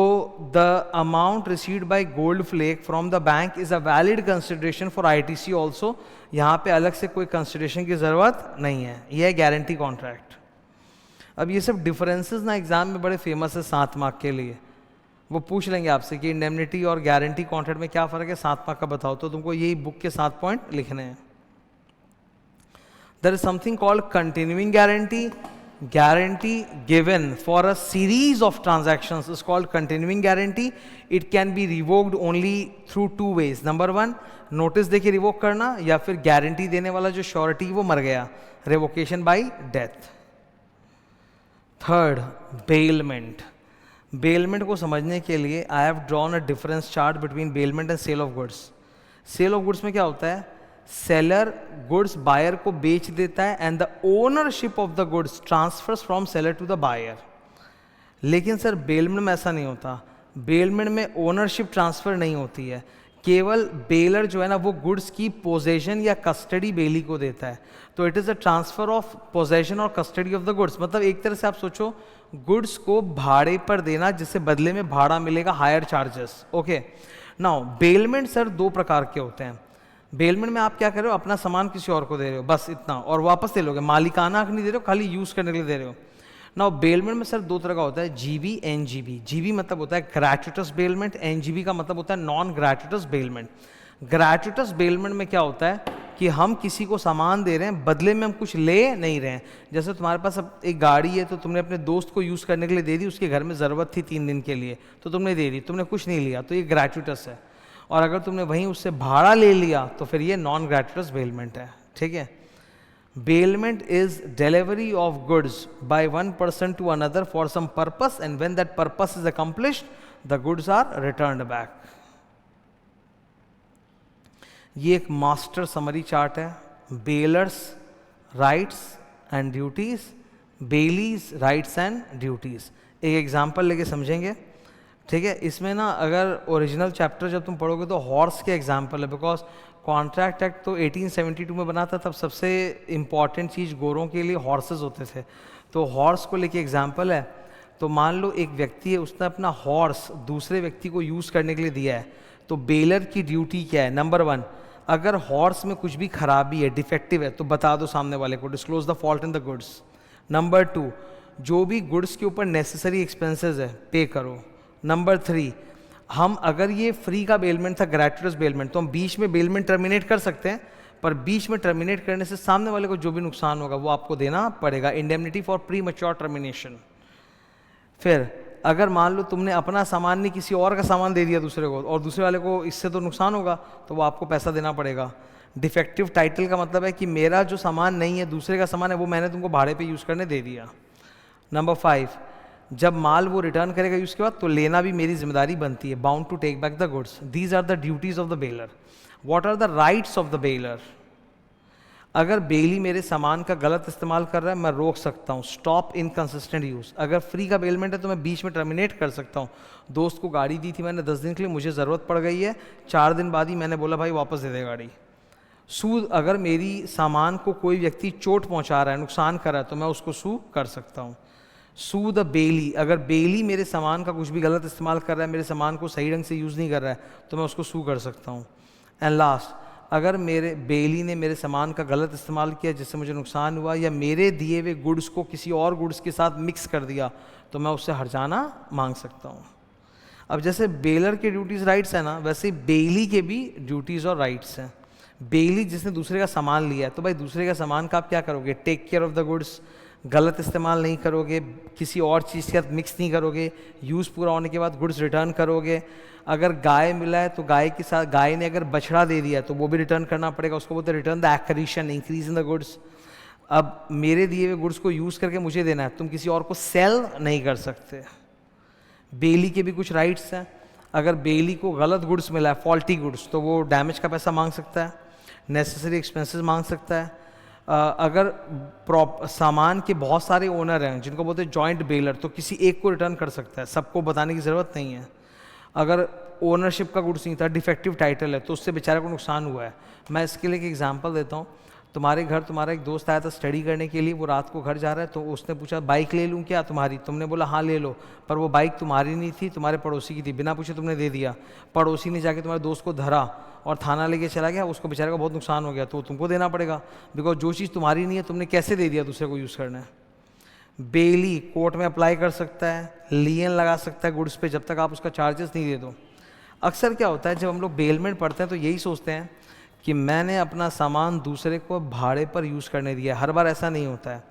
the amount received by Gold Flake from the bank is a valid consideration for ITC also. यहाँ पे अलग से कोई कंसिडरेशन की जरूरत नहीं है। यह है गारंटी कॉन्ट्रैक्ट। अब ये सब डिफरेंसेस ना एग्जाम में बड़े फेमस है 7 मार्क के लिए। वो पूछ लेंगे आपसे कि इंडेमनिटी और गारंटी कॉन्ट्रैक्ट में क्या फ़र्क है, 7 मार्क का बताओ, तो तुमको यही बुक के 7 पॉइंट लिखने हैं। There is something called continuing guarantee. Guarantee given for a series of transactions is called continuing guarantee. It can be revoked only through 2 ways. Number 1, notice देके रिवोक करना, या फिर गारंटी देने वाला जो श्योरिटी वो मर गया, revocation by death. Third, bailment. Bailment को समझने के लिए I have drawn a difference chart between bailment and sale of goods. Sale of goods में क्या होता है? सेलर गुड्स बायर को बेच देता है and the ownership of the goods transfers from seller to the buyer. लेकिन सर बेलमेंट में ऐसा नहीं होता। बेलमेंट में ओनरशिप ट्रांसफर नहीं होती है, केवल बेलर जो है ना वो गुड्स की पोजेशन या कस्टडी बेली को देता है। तो it is a transfer of possession और कस्टडी ऑफ द गुड्स। मतलब एक तरह से आप सोचो गुड्स को भाड़े पर देना जिससे बदले में भाड़ा मिलेगा, higher charges. Okay, now bailment sir दो प्रकार के होते हैं। बेलमेंट में आप क्या कर रहे हो, अपना सामान किसी और को दे रहे हो, बस इतना, और वापस ले लोगे, मालिकाना नहीं दे रहे हो, खाली यूज करने के लिए दे रहे हो। नाउ बेलमेंट में सर दो तरह का होता है, जीबी, एनजीबी। जीबी मतलब होता है ग्रेचुटस बेलमेंट, एनजीबी का मतलब होता है नॉन ग्रेचुटस बेलमेंट। ग्रेचुटस बेलमेंट में क्या होता है कि हम किसी को सामान दे रहे हैं, बदले में हम कुछ ले नहीं रहे हैं। जैसे तुम्हारे पास अब एक गाड़ी है, तो तुमने अपने दोस्त को यूज़ करने के लिए दे दी, उसके घर में ज़रूरत थी 3 दिन के लिए, तो तुमने दे दी, तुमने कुछ नहीं लिया, तो ये ग्रेचुटस है। और अगर तुमने वहीं उससे भाड़ा ले लिया तो फिर ये नॉन ग्रेचुटस बेलमेंट है। ठीक है, bailment is delivery of goods by one person to another for some purpose, and when that purpose is accomplished the goods are returned back. ये एक मास्टर समरी चार्ट है। Bailor's rights and duties, bailee's rights and duties. एक example लेके समझेंगे। ठीक है, इसमें ना अगर ओरिजिनल चैप्टर जब तुम पढ़ोगे तो हॉर्स के एग्जांपल है, बिकॉज कॉन्ट्रैक्ट एक्ट तो 1872 में बना था, तब सबसे इम्पॉर्टेंट चीज़ गोरों के लिए हॉर्सेस होते थे, तो हॉर्स को लेके एग्जांपल है। तो मान लो एक व्यक्ति है, उसने अपना हॉर्स दूसरे व्यक्ति को यूज़ करने के लिए दिया है, तो बेलर की ड्यूटी क्या है? नंबर 1, अगर हॉर्स में कुछ भी खराबी है, डिफेक्टिव है, तो बता दो सामने वाले को, disclose the fault in the goods. Number 2, जो भी गुड्स के ऊपर नेसेसरी एक्सपेंसेस है पे करो। नंबर 3, हम अगर ये फ्री का बेलमेंट था, ग्रेचुटस बेलमेंट, तो हम बीच में बेलमेंट टर्मिनेट कर सकते हैं, पर बीच में टर्मिनेट करने से सामने वाले को जो भी नुकसान होगा वो आपको देना पड़ेगा, indemnity for pre mature termination. फिर अगर मान लो तुमने अपना सामान नहीं किसी और का सामान दे दिया दूसरे को, और दूसरे वाले को इससे तो नुकसान होगा, तो वो आपको पैसा देना पड़ेगा। डिफेक्टिव टाइटल का मतलब है कि मेरा जो सामान नहीं है, दूसरे का सामान है, वो मैंने तुमको भाड़े पे यूज़ करने दे दिया। नंबर 5, जब माल वो रिटर्न करेगा यूज़ के बाद, तो लेना भी मेरी जिम्मेदारी बनती है, bound to take back the goods. These are the duties of the bailor. What are the rights of the bailor? अगर बेली मेरे सामान का गलत इस्तेमाल कर रहा है, मैं रोक सकता हूँ, स्टॉप इनकंसिस्टेंट यूज़। अगर फ्री का बेलमेंट है तो मैं बीच में टर्मिनेट कर सकता हूँ। दोस्त को गाड़ी दी थी मैंने 10 दिन के लिए, मुझे ज़रूरत पड़ गई है, 4 दिन बाद ही मैंने बोला भाई वापस दे दे गाड़ी। सू, अगर मेरी सामान को कोई व्यक्ति चोट पहुँचा रहा है, नुकसान कर रहा है, तो मैं उसको सू कर सकता हूँ। सू द बेली, अगर बेली मेरे सामान का कुछ भी गलत इस्तेमाल कर रहा है, मेरे सामान को सही ढंग से यूज़ नहीं कर रहा है, तो मैं उसको सू कर सकता हूँ। एंड लास्ट, अगर मेरे बेली ने मेरे सामान का गलत इस्तेमाल किया जिससे मुझे नुकसान हुआ, या मेरे दिए हुए गुड्स को किसी और गुड्स के साथ मिक्स कर दिया, तो मैं उससे हर्जाना मांग सकता हूँ। अब जैसे बेलर के ड्यूटीज़ राइट्स है ना, वैसे बेली के भी ड्यूटीज़ और राइट्स हैं। बेली जिसने दूसरे का सामान लिया है, तो भाई दूसरे का सामान का आप क्या करोगे? Take care of the goods, गलत इस्तेमाल नहीं करोगे, किसी और चीज़ के साथ मिक्स नहीं करोगे, यूज़ पूरा होने के बाद गुड्स रिटर्न करोगे। अगर गाय मिला है तो गाय के साथ, गाय ने अगर बछड़ा दे दिया तो वो भी रिटर्न करना पड़ेगा, उसको बोलते हैं return the accretion, increase in the goods. अब मेरे दिए हुए गुड्स को यूज़ करके मुझे देना है, तुम किसी और को सेल नहीं कर सकते। बेली के भी कुछ राइट्स हैं। अगर बेली को गलत गुड्स मिला है, फॉल्टी गुड्स, तो वो डैमेज का पैसा मांग सकता है, नेसेसरी एक्सपेंसेस मांग सकता है। अगर सामान के बहुत सारे ओनर हैं जिनको बोलते हैं जॉइंट बेलर, तो किसी एक को रिटर्न कर सकता है, सबको बताने की ज़रूरत नहीं है। अगर ओनरशिप का गुड्स नहीं था, डिफेक्टिव टाइटल है, तो उससे बेचारे को नुकसान हुआ है। मैं इसके लिए एक एग्जांपल देता हूँ। तुम्हारे घर तुम्हारा एक दोस्त आया था स्टडी करने के लिए, वो रात को घर जा रहा है, तो उसने पूछा बाइक ले लूँ क्या तुम्हारी? तुमने बोला हाँ ले लो, पर वो बाइक तुम्हारी नहीं थी, तुम्हारे पड़ोसी की थी, बिना पूछे तुमने दे दिया। पड़ोसी ने जाके तुम्हारे दोस्त को धरा और थाना लेके चला गया, उसको बेचारे को बहुत नुकसान हो गया, तो तुमको देना पड़ेगा, बिकॉज जो चीज़ तुम्हारी नहीं है तुमने कैसे दे दिया दूसरे को यूज़ करना है। बेली कोर्ट में अप्लाई कर सकता है, लियन लगा सकता है गुड्स पे, जब तक आप उसका चार्जेस नहीं दे दो। अक्सर क्या होता है जब हम लोग बेलमेंट पढ़ते हैं तो यही सोचते हैं कि मैंने अपना सामान दूसरे को भाड़े पर यूज़ करने दिया। हर बार ऐसा नहीं होता है।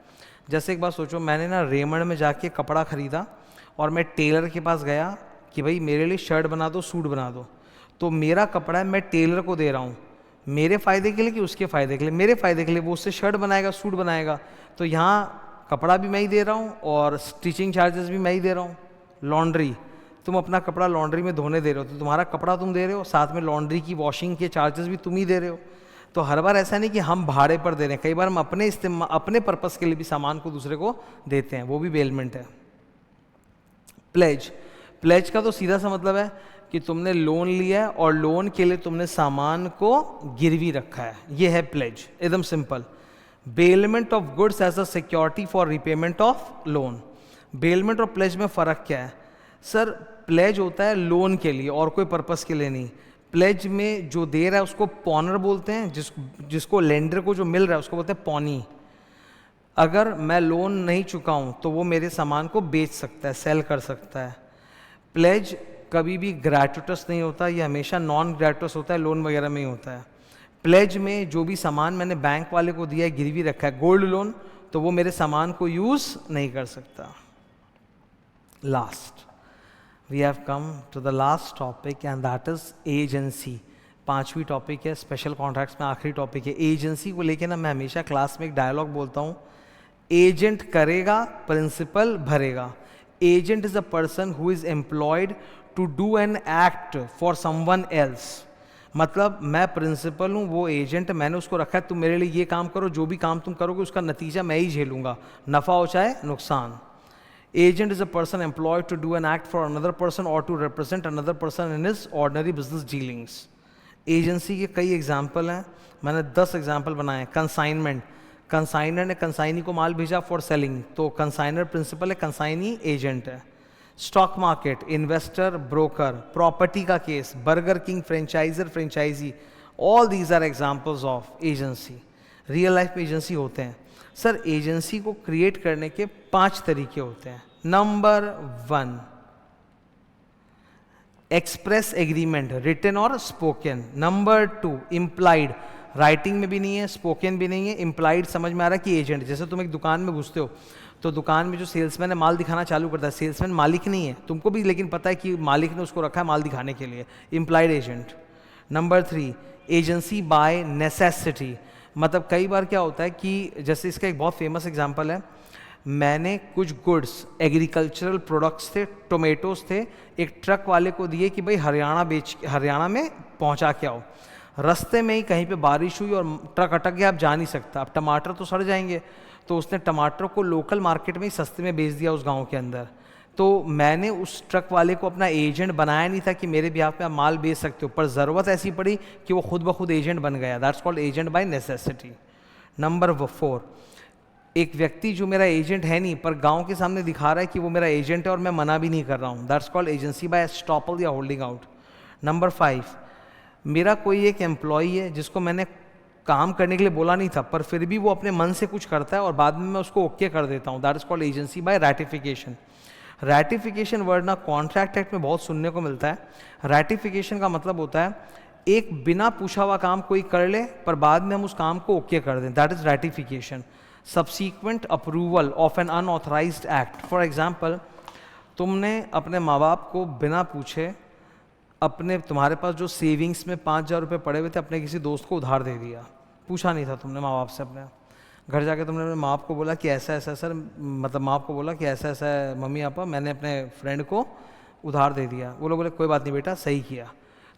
जैसे एक बात सोचो, मैंने ना रेमंड में जाके कपड़ा ख़रीदा और मैं टेलर के पास गया कि भाई मेरे लिए शर्ट बना दो, सूट बना दो, तो मेरा कपड़ा है, मैं टेलर को दे रहा हूँ मेरे फ़ायदे के लिए कि उसके फ़ायदे के लिए? मेरे फ़ायदे के लिए। वो उससे शर्ट बनाएगा, सूट बनाएगा, तो यहाँ कपड़ा भी मैं ही दे रहा हूँ और स्टिचिंग चार्जेस भी मैं ही दे रहा हूँ। लॉन्ड्री, तुम अपना कपड़ा लॉन्ड्री में धोने दे रहे हो, तो तुम्हारा कपड़ा तुम दे रहे हो, साथ में लॉन्ड्री की वॉशिंग के चार्जेस भी तुम ही दे रहे हो। तो हर बार ऐसा नहीं कि हम भाड़े पर दे रहे हैं, कई बार हम अपने पर्पस के लिए भी सामान को दूसरे को देते हैं, वो भी बेलमेंट है। प्लेज, प्लेज का तो सीधा सा मतलब है कि तुमने लोन लिया है और लोन के लिए तुमने सामान को गिरवी रखा है, ये है प्लेज, एकदम simple. Bailment of goods as a security for repayment of loan. Bailment और प्लेज में फ़र्क क्या है? सर प्लेज होता है लोन के लिए और कोई पर्पस के लिए नहीं। प्लेज में जो दे रहा है उसको पॉनर बोलते हैं, जिसको लेंडर को जो मिल रहा है उसको बोलते हैं पॉनी। अगर मैं लोन नहीं चुकाऊं तो वो मेरे सामान को बेच सकता है, सेल कर सकता है। प्लेज कभी भी ग्रेटुटस नहीं होता, ये हमेशा नॉन ग्रेटुटस होता है, लोन वगैरह में ही होता है। प्लेज में जो भी सामान मैंने बैंक वाले को दिया है, गिरवी रखा है, गोल्ड लोन, तो वो मेरे सामान को यूज़ नहीं कर सकता। Last we have come to the last topic and that is agency. 5वीं टॉपिक है, स्पेशल कॉन्ट्रैक्ट्स में आखिरी टॉपिक है। एजेंसी को लेके ना मैं हमेशा क्लास में एक डायलॉग बोलता हूँ, एजेंट करेगा प्रिंसिपल भरेगा। Agent is a person who is employed to do an act for someone else. मतलब मैं प्रिंसिपल हूँ, वो एजेंट, मैंने उसको रखा है तुम मेरे लिए ये काम करो, जो भी काम तुम करोगे उसका नतीजा मैं ही झेलूंगा, नफ़ा हो चाहे नुकसान। Agent is a person employed to do an act for another person और to represent another person in his ordinary business dealings. Agency के कई एग्जाम्पल हैं, मैंने 10 एग्जाम्पल बनाए। कंसाइनमेंट, कंसाइनर ने कंसाइनी को माल भेजा फॉर सेलिंग, तो कंसाइनर प्रिंसिपल है, कंसाइनी एजेंट है। Stock market, investor broker. Property का केस, Burger King franchiser franchisee, all these are examples of agency. Real life में एजेंसी होते हैं। सर एजेंसी को क्रिएट करने के 5 तरीके होते हैं। नंबर 1, एक्सप्रेस एग्रीमेंट, रिटन और स्पोकन। नंबर 2, इम्प्लाइड, राइटिंग में भी नहीं है, स्पोकन भी नहीं है, इम्प्लाइड समझ में आ रहा है कि एजेंट। जैसे तुम एक दुकान में घुसते हो तो दुकान में जो सेल्समैन है माल दिखाना चालू करता है, सेल्समैन मालिक नहीं है, तुमको भी लेकिन पता है कि मालिक ने उसको रखा है माल दिखाने के लिए, implied agent. Number 3, agency bye necessity. मतलब कई बार क्या होता है कि जैसे इसका एक बहुत फेमस एग्जांपल है, मैंने कुछ गुड्स, एग्रीकल्चरल प्रोडक्ट्स थे, टोमेटोज थे, एक ट्रक वाले को दिए कि भाई हरियाणा में पहुंचा के आओ। रास्ते में ही कहीं पे बारिश हुई और ट्रक अटक गया, आप जा नहीं सकता, अब टमाटर तो सड़ जाएंगे, तो उसने टमाटर को लोकल मार्केट में ही सस्ते में बेच दिया उस गांव के अंदर। तो मैंने उस ट्रक वाले को अपना एजेंट बनाया नहीं था कि मेरे बिहाफ पे आप माल बेच सकते हो, पर ज़रूरत ऐसी पड़ी कि वो खुद ब खुद एजेंट बन गया। That's called agent by necessity. Number 4, एक व्यक्ति जो मेरा एजेंट है नहीं पर गांव के सामने दिखा रहा है कि वो मेरा एजेंट है और मैं मना भी नहीं कर रहा हूँ, that's called agency bye estoppel या होल्डिंग आउट। नंबर 5, मेरा कोई एक एम्प्लॉई है जिसको मैंने काम करने के लिए बोला नहीं था, पर फिर भी वो अपने मन से कुछ करता है और बाद में मैं उसको ओके कर देता हूँ, that is called agency by ratification. Ratification word ना कॉन्ट्रैक्ट एक्ट में बहुत सुनने को मिलता है। रैटिफिकेशन का मतलब होता है एक बिना पूछा हुआ काम कोई कर ले पर बाद में हम उस काम को ओके कर दें, that is ratification. Subsequent approval of an unauthorized act. For example, तुमने अपने माँ बाप को बिना पूछे तुम्हारे पास जो सेविंग्स में 5,000 रुपये पड़े हुए थे अपने किसी दोस्त को उधार दे दिया, पूछा नहीं था तुमने माँ बाप से। अपने घर जाके तुमने अपने माँ बाप को बोला कि ऐसा ऐसा सर, मतलब माँ बाप को बोला कि ऐसा ऐसा है मम्मी पापा, मैंने अपने फ्रेंड को उधार दे दिया। वो लोग बोले कोई बात नहीं बेटा, सही किया।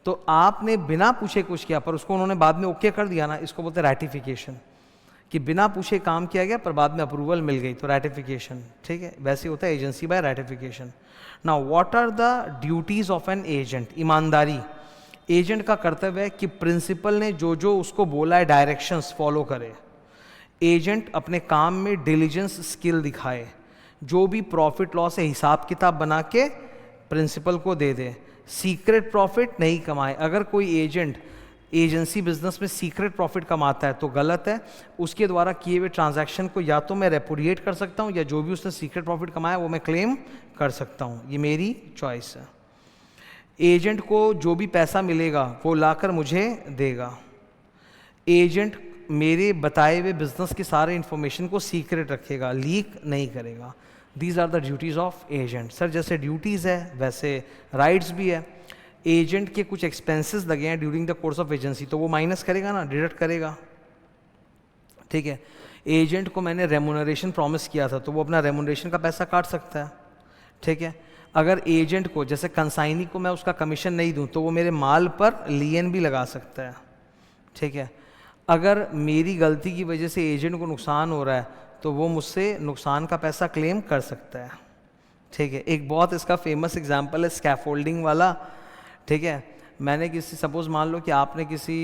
तो आपने बिना पूछे कुछ किया पर उसको उन्होंने बाद में ओके कर दिया ना, इसको बोलते हैं रैटिफिकेशन, कि बिना पूछे काम किया गया पर बाद में अप्रूवल मिल गई, तो रैटिफिकेशन। ठीक है, वैसे होता है agency by ratification. Now what are the duties of an agent? ईमानदारी। एजेंट का कर्तव्य है कि प्रिंसिपल ने जो जो उसको बोला है डायरेक्शंस फॉलो करे। एजेंट अपने काम में डिलीजेंस स्किल दिखाए, जो भी प्रॉफिट लॉस है हिसाब किताब बना के प्रिंसिपल को दे दे। सीक्रेट प्रॉफिट नहीं कमाए। अगर कोई एजेंट एजेंसी बिजनेस में सीक्रेट प्रॉफिट कमाता है तो गलत है। उसके द्वारा किए हुए ट्रांजैक्शन को या तो मैं रेपुडिएट कर सकता हूँ या जो भी उसने सीक्रेट प्रॉफिट कमाया वो मैं क्लेम कर सकता हूँ, ये मेरी चॉइस है। एजेंट को जो भी पैसा मिलेगा वो लाकर मुझे देगा। एजेंट मेरे बताए हुए बिजनेस के सारे इंफॉर्मेशन को सीक्रेट रखेगा, लीक नहीं करेगा। These are the duties of agent. Sir जैसे ड्यूटीज़ है वैसे राइट्स भी है। एजेंट के कुछ एक्सपेंसेस लगे हैं during the course of agency, तो वो माइनस करेगा ना, डिडक्ट करेगा। ठीक है, एजेंट को मैंने रेमुनरेशन प्रॉमिस किया था तो वो अपना रेमुनरेशन का पैसा काट सकता है। ठीक है, अगर एजेंट को जैसे कंसाइनी को मैं उसका कमीशन नहीं दूं तो वो मेरे माल पर लियन भी लगा सकता है। ठीक है, अगर मेरी गलती की वजह से एजेंट को नुकसान हो रहा है तो वो मुझसे नुकसान का पैसा क्लेम कर सकता है। ठीक है, एक बहुत इसका फेमस एग्जांपल है स्कैफोल्डिंग वाला। ठीक है, मैंने किसी सपोज मान लो कि आपने किसी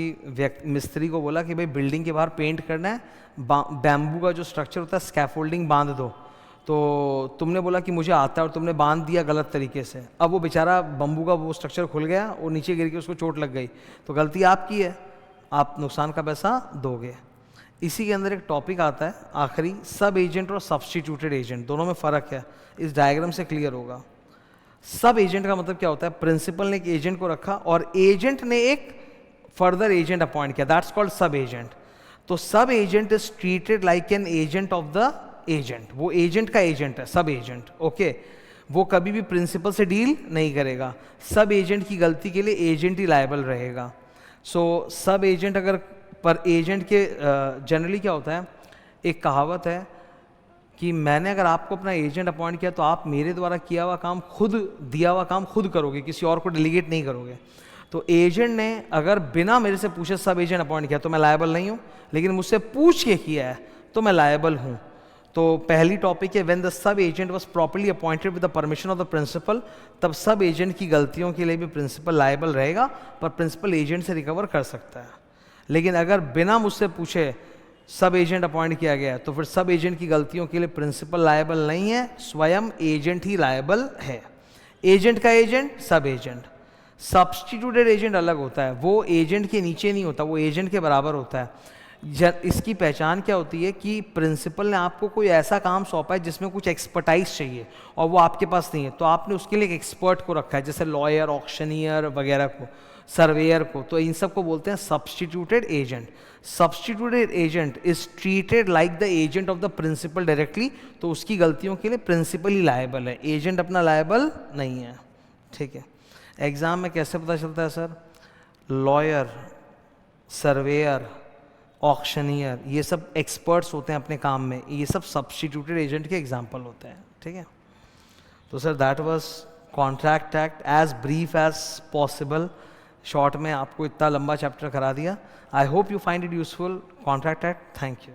मिस्त्री को बोला कि भाई बिल्डिंग के बाहर पेंट करना है, बैम्बू का जो स्ट्रक्चर होता है स्कैफोल्डिंग बांध दो, तो तुमने बोला कि मुझे आता है और तुमने बांध दिया गलत तरीके से, अब वो बेचारा बम्बू का वो स्ट्रक्चर खुल गया, वो नीचे गिर के उसको चोट लग गई, तो गलती आपकी है, आप नुकसान का पैसा दोगे। इसी के अंदर एक टॉपिक आता है आखिरी, सब एजेंट और सब्स्टिट्यूटेड एजेंट, दोनों में फ़र्क है, इस डायग्राम से क्लियर होगा। सब एजेंट का मतलब क्या होता है, प्रिंसिपल ने एक एजेंट को रखा और एजेंट ने एक फर्दर एजेंट अपॉइंट किया, दैट्स कॉल्ड सब एजेंट। तो सब agent is treated like an agent of the agent, वो एजेंट का एजेंट है सब एजेंट, ओके। वो कभी भी प्रिंसिपल से डील नहीं करेगा, सब एजेंट की गलती के लिए एजेंट ही लायबल रहेगा। सो सब एजेंट अगर पर एजेंट के जनरली क्या होता है, एक कहावत है कि मैंने अगर आपको अपना एजेंट अपॉइंट किया तो आप मेरे द्वारा किया हुआ काम खुद, दिया हुआ काम खुद करोगे, किसी और को डेलीगेट नहीं करोगे। तो एजेंट ने अगर बिना मेरे से पूछे सब एजेंट अपॉइंट किया तो मैं लायबल नहीं हूँ, लेकिन मुझसे पूछ के किया है तो मैं लायबल हूँ। तो पहली टॉपिक है when the sub agent was properly appointed with the permission of the principal, तब सब एजेंट की गलतियों के लिए भी प्रिंसिपल लायबल रहेगा, पर प्रिंसिपल एजेंट से रिकवर कर सकता है। लेकिन अगर बिना मुझसे पूछे सब एजेंट अपॉइंट किया गया है तो फिर सब एजेंट की गलतियों के लिए प्रिंसिपल लायबल नहीं है, स्वयं एजेंट ही लायबल है। एजेंट का एजेंट, सब एजेंट। सब्स्टिट्यूटेड एजेंट अलग होता है, वो एजेंट के नीचे नहीं होता, वो एजेंट के बराबर होता है। इसकी पहचान क्या होती है कि प्रिंसिपल ने आपको कोई ऐसा काम सौंपा है जिसमें कुछ एक्सपर्टाइज चाहिए और वो आपके पास नहीं है, तो आपने उसके लिए एक एक्सपर्ट को रखा है, जैसे लॉयर, ऑक्शनियर वगैरह को, सर्वेयर को, तो इन सब को बोलते हैं substituted agent. Substituted agent is treated like the agent of the principal directly, तो उसकी गलतियों के लिए प्रिंसिपल ही लायबल है, एजेंट अपना लायबल नहीं है, ठीक है। एग्जाम में कैसे पता चलता है सर, लॉयर, सर्वेयर, ऑक्शनियर, ये सब एक्सपर्ट्स होते हैं अपने काम में, ये सब सब्स्टिट्यूटेड एजेंट के एग्जाम्पल होते हैं, ठीक है। तो sir that was contract act, as brief as possible, short में आपको इतना लंबा चैप्टर करा दिया। I hope you find it useful, contract act. Thank you.